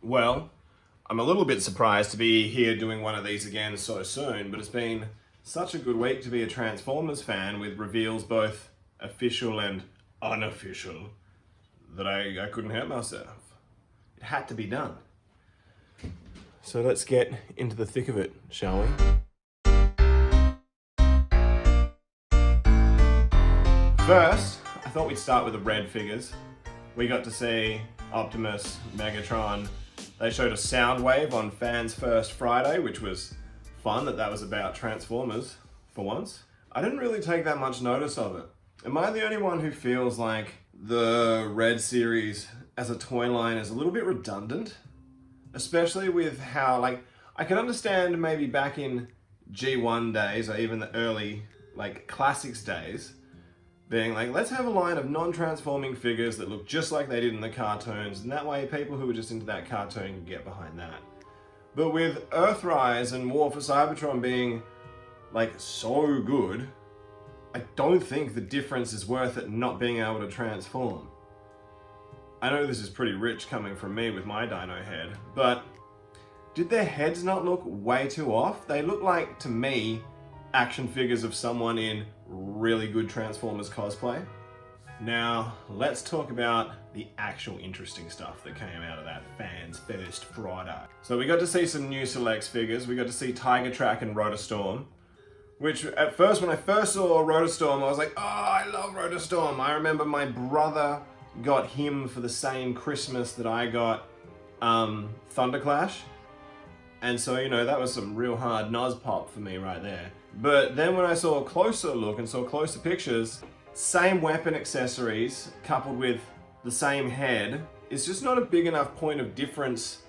Well, I'm a little bit surprised to be here doing one of these again so soon, but it's been such a good week to be a Transformers fan with reveals both official and unofficial that I couldn't help myself. It had to be done. So let's get into the thick of it, shall we? First, I thought we'd start with the red figures. We got to see Optimus, Megatron. They showed a sound wave on Fans First Friday, which was fun that was about Transformers for once. I didn't really take that much notice of it. Am I the only one who feels like the Red series as a toy line is a little bit redundant? Especially with how, like, I can understand maybe back in G1 days or even the early, like, Classics days, being like, let's have a line of non-transforming figures that look just like they did in the cartoons, and that way people who were just into that cartoon can get behind that. But with Earthrise and War for Cybertron being, like, so good, I don't think the difference is worth it not being able to transform. I know this is pretty rich coming from me with my dino head, but did their heads not look way too off? They look like, to me, action figures of someone in really good Transformers cosplay. Now, let's talk about the actual interesting stuff that came out of that Fans First Friday. So we got to see some new Selects figures. We got to see Tiger Track and Rotorstorm, which at first, when I first saw Rotorstorm, I was like, oh, I love Rotorstorm. I remember my brother got him for the same Christmas that I got Thunderclash. And so, you know, that was some real hard noz pop for me right there. But then when I saw a closer look and saw closer pictures, same weapon accessories coupled with the same head is just not a big enough point of difference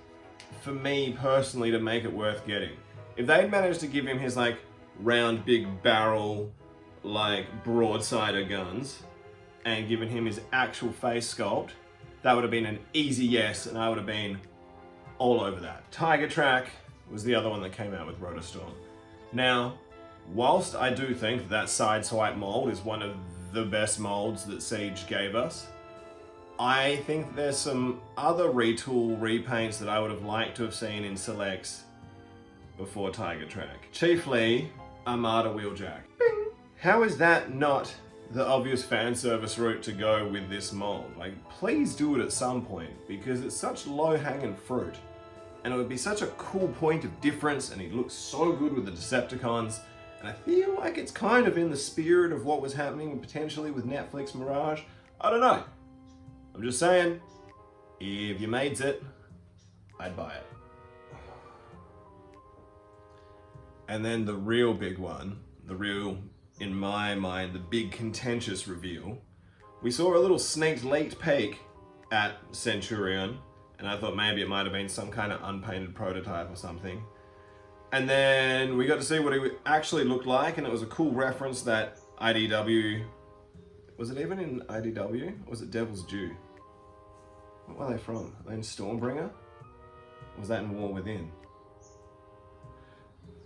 for me personally to make it worth getting. If they'd managed to give him his like round big barrel, like broadsider guns and given him his actual face sculpt, that would have been an easy yes, and I would have been all over that. Tiger Track was the other one that came out with Rotorstorm. Now, whilst I do think that side swipe mold is one of the best molds that Siege gave us, I think there's some other retool repaints that I would have liked to have seen in Selects before Tiger Track. Chiefly, Armada Wheeljack. Bing! How is that not the obvious fan service route to go with this mold? Like, please do it at some point, because it's such low-hanging fruit. And it would be such a cool point of difference, and he looks so good with the Decepticons. And I feel like it's kind of in the spirit of what was happening potentially with Netflix Mirage. I don't know. I'm just saying, if you made it, I'd buy it. And then the real big one, in my mind, the big contentious reveal. We saw a little sneaked leaked peek at Centurion, and I thought maybe it might have been some kind of unpainted prototype or something. And then we got to see what he actually looked like, and it was a cool reference that IDW... Was it even in IDW? Or was it Devil's Due? What were they from? Were they in Stormbringer? Or was that in War Within?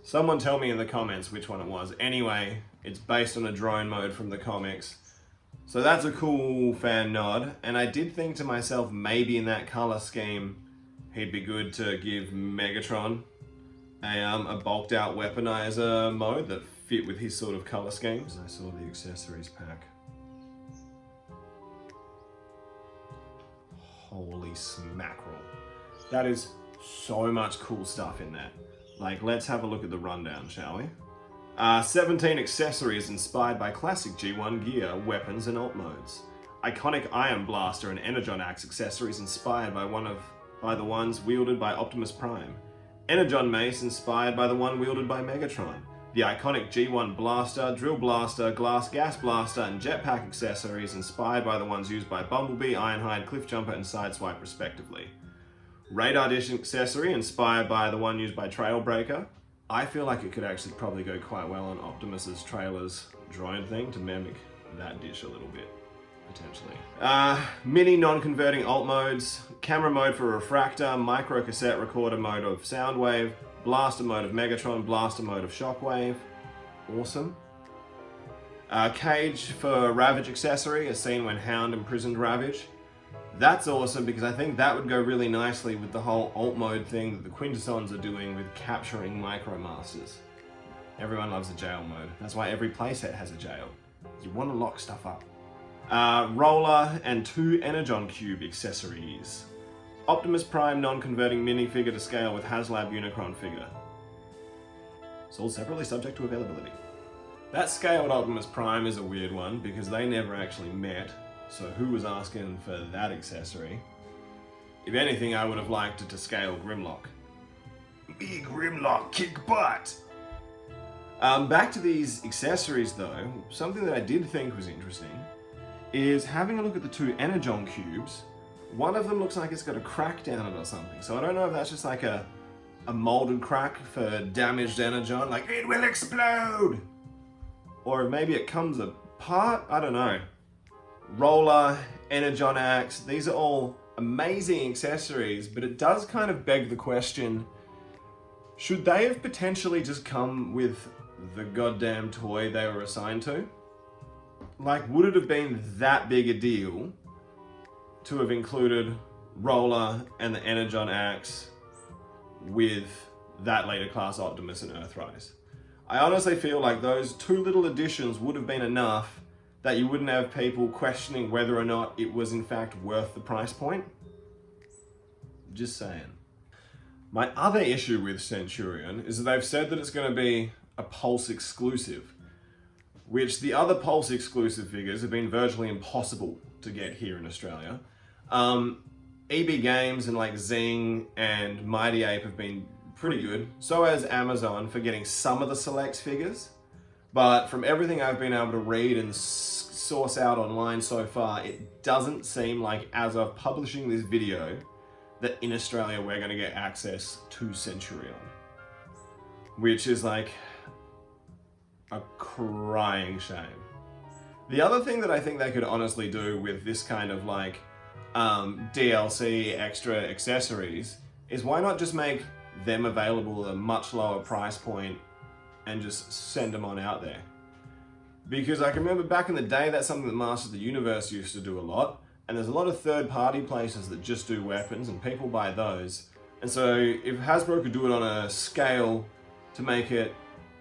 Someone tell me in the comments which one it was. Anyway, it's based on a drone mode from the comics. So that's a cool fan nod. And I did think to myself, maybe in that color scheme, he'd be good to give Megatron a bulked out weaponizer mode that fit with his sort of color schemes. I saw the accessories pack. Holy smackerel. That is so much cool stuff in there. Like, let's have a look at the rundown, shall we? 17 accessories inspired by classic G1 gear, weapons, and alt modes. Iconic Iron Blaster and Energon Axe accessories inspired by the ones wielded by Optimus Prime. Energon Mace inspired by the one wielded by Megatron. The iconic G1 Blaster, Drill Blaster, Glass Gas Blaster, and Jetpack accessories inspired by the ones used by Bumblebee, Ironhide, Cliffjumper, and Sideswipe respectively. Radar Dish accessory inspired by the one used by Trailbreaker. I feel like it could actually probably go quite well on Optimus's trailer's drone thing to mimic that dish a little bit, potentially. Mini non-converting alt modes, camera mode for Refractor, micro cassette recorder mode of Soundwave, blaster mode of Megatron, blaster mode of Shockwave. Awesome. Cage for Ravage accessory, as seen when Hound imprisoned Ravage. That's awesome because I think that would go really nicely with the whole alt mode thing that the Quintessons are doing with capturing MicroMasters. Everyone loves a jail mode. That's why every playset has a jail. You want to lock stuff up. Roller and 2 Energon Cube accessories. Optimus Prime non-converting minifigure to scale with HasLab Unicron figure. Sold separately, subject to availability. That scaled Optimus Prime is a weird one because they never actually met, so who was asking for that accessory? If anything, I would have liked it to scale Grimlock. Big Grimlock, kick butt! Back to these accessories though, something that I did think was interesting is having a look at the 2 Energon cubes. One of them looks like it's got a crack down it or something, so I don't know if that's just like a molded crack for damaged Energon, like it will explode! Or maybe it comes apart, I don't know. Roller, Energon Axe, these are all amazing accessories, but it does kind of beg the question, should they have potentially just come with the goddamn toy they were assigned to? Like, would it have been that big a deal to have included Roller and the Energon Axe with that later class Optimus and Earthrise? I honestly feel like those 2 little additions would have been enough that you wouldn't have people questioning whether or not it was in fact worth the price point. Just saying. My other issue with Centurion is that they've said that it's going to be a Pulse exclusive, which the other Pulse exclusive figures have been virtually impossible to get here in Australia. EB Games and like Zing and Mighty Ape have been pretty good. So has Amazon for getting some of the Selects figures. But from everything I've been able to read and source out online so far, it doesn't seem like, as of publishing this video, that in Australia we're going to get access to Centurion. Which is like a crying shame. The other thing that I think they could honestly do with this kind of like DLC extra accessories is why not just make them available at a much lower price point and just send them on out there. Because I can remember back in the day, that's something that Masters of the Universe used to do a lot, and there's a lot of third-party places that just do weapons and people buy those. And so if Hasbro could do it on a scale to make it,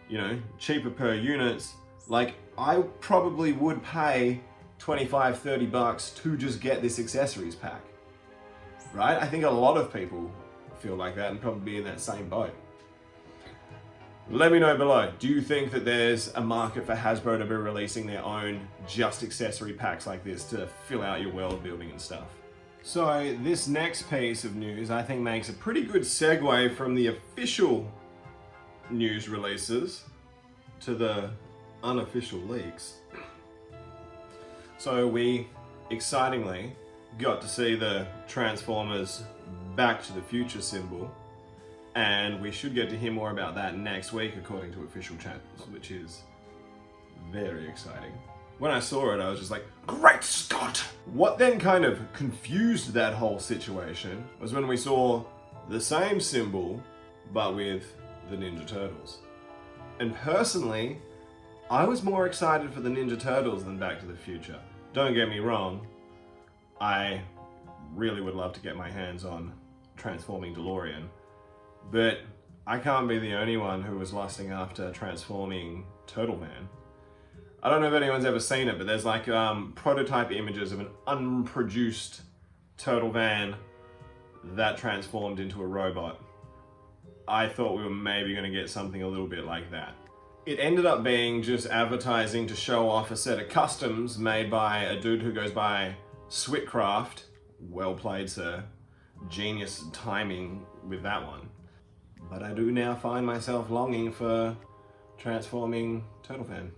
you know, cheaper per units, like I probably would pay 25, 30 bucks to just get this accessories pack, right? I think a lot of people feel like that and probably be in that same boat. Let me know below, do you think that there's a market for Hasbro to be releasing their own just accessory packs like this to fill out your world building and stuff? So this next piece of news I think makes a pretty good segue from the official news releases to the unofficial leaks. So we excitingly got to see the Transformers Back to the Future symbol, and we should get to hear more about that next week according to official channels, which is very exciting. When I saw it, I was just like, great Scott! What then kind of confused that whole situation was when we saw the same symbol, but with the Ninja Turtles. And personally, I was more excited for the Ninja Turtles than Back to the Future. Don't get me wrong, I really would love to get my hands on Transforming DeLorean, but I can't be the only one who was lusting after Transforming Turtle Man. I don't know if anyone's ever seen it, but there's like prototype images of an unproduced turtle van that transformed into a robot. I thought we were maybe going to get something a little bit like that. It ended up being just advertising to show off a set of customs made by a dude who goes by Switcraft. Well played, sir. Genius timing with that one. But I do now find myself longing for Transforming Turtle Fan.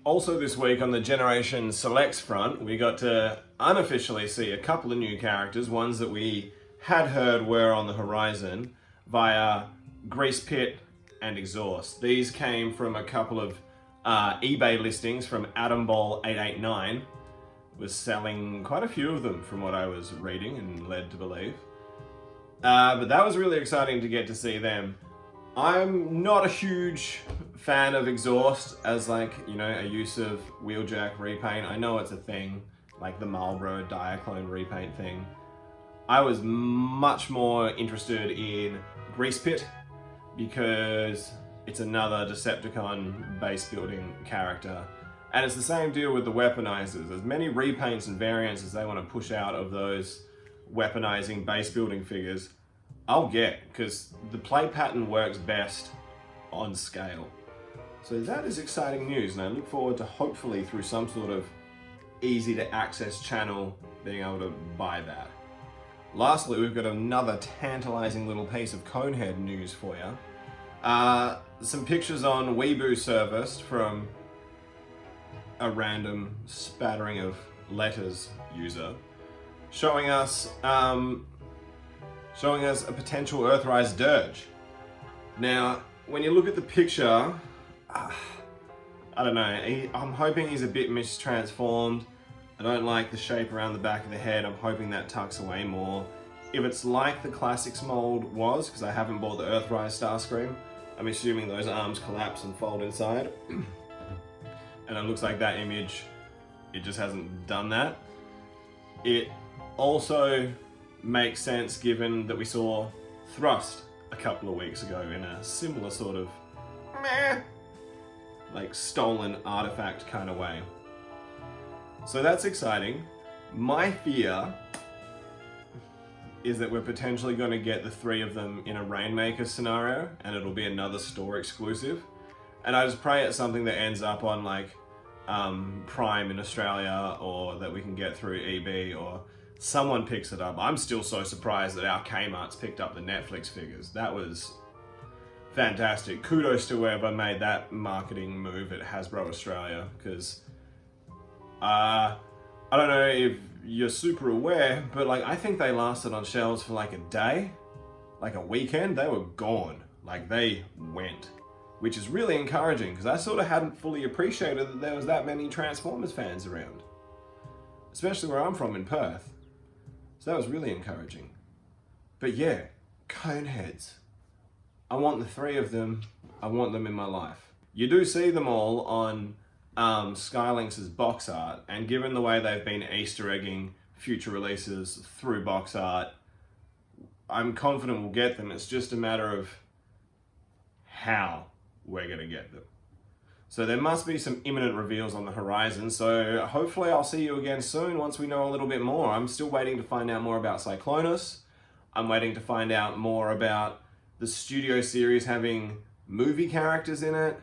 Also this week on the Generation Selects front, we got to unofficially see a couple of new characters, ones that we had heard were on the horizon, via Grease Pit and Exhaust. These came from a couple of eBay listings from Adam Ball 889. Was selling quite a few of them from what I was reading and led to believe. But that was really exciting to get to see them. I'm not a huge fan of Exhaust as like, you know, a use of wheeljack repaint. I know it's a thing, like the Marlboro Diaclone repaint thing. I was much more interested in Grease Pit because it's another Decepticon base building character. And it's the same deal with the weaponizers. As many repaints and variants as they want to push out of those weaponizing base building figures, I'll get, because the play pattern works best on scale. So that is exciting news, and I look forward to hopefully through some sort of easy to access channel being able to buy that. Lastly, we've got another tantalizing little piece of Conehead news for you. Some pictures on Weeboo surfaced from a random spattering of letters user showing us a potential Earthrise Dirge. Now, when you look at the picture, I don't know, I'm hoping he's a bit mistransformed. I don't like the shape around the back of the head. I'm hoping that tucks away more. If it's like the Classics mold was, because I haven't bought the Earthrise Starscream, I'm assuming those arms collapse and fold inside. And it looks like that image, it just hasn't done that. It also makes sense given that we saw Thrust a couple of weeks ago in a similar sort of meh, like stolen artifact kind of way. So that's exciting. My fear is that we're potentially going to get the three of them in a Rainmaker scenario and it'll be another store exclusive. And I just pray it's something that ends up on like Prime in Australia, or that we can get through EB, or someone picks it up. I'm still so surprised that our Kmart's picked up the Netflix figures. That was fantastic. Kudos to whoever made that marketing move at Hasbro Australia, because I don't know if you're super aware, but like I think they lasted on shelves for like a day, like a weekend. They were gone. Like they went. Which is really encouraging, because I sort of hadn't fully appreciated that there was that many Transformers fans around. Especially where I'm from in Perth. So that was really encouraging. But yeah, Coneheads. I want the three of them. I want them in my life. You do see them all on Skylynx's box art, and given the way they've been Easter egging future releases through box art, I'm confident we'll get them. It's just a matter of how we're gonna get them. So there must be some imminent reveals on the horizon, so hopefully I'll see you again soon once we know a little bit more. I'm still waiting to find out more about Cyclonus. I'm waiting to find out more about the studio series having movie characters in it.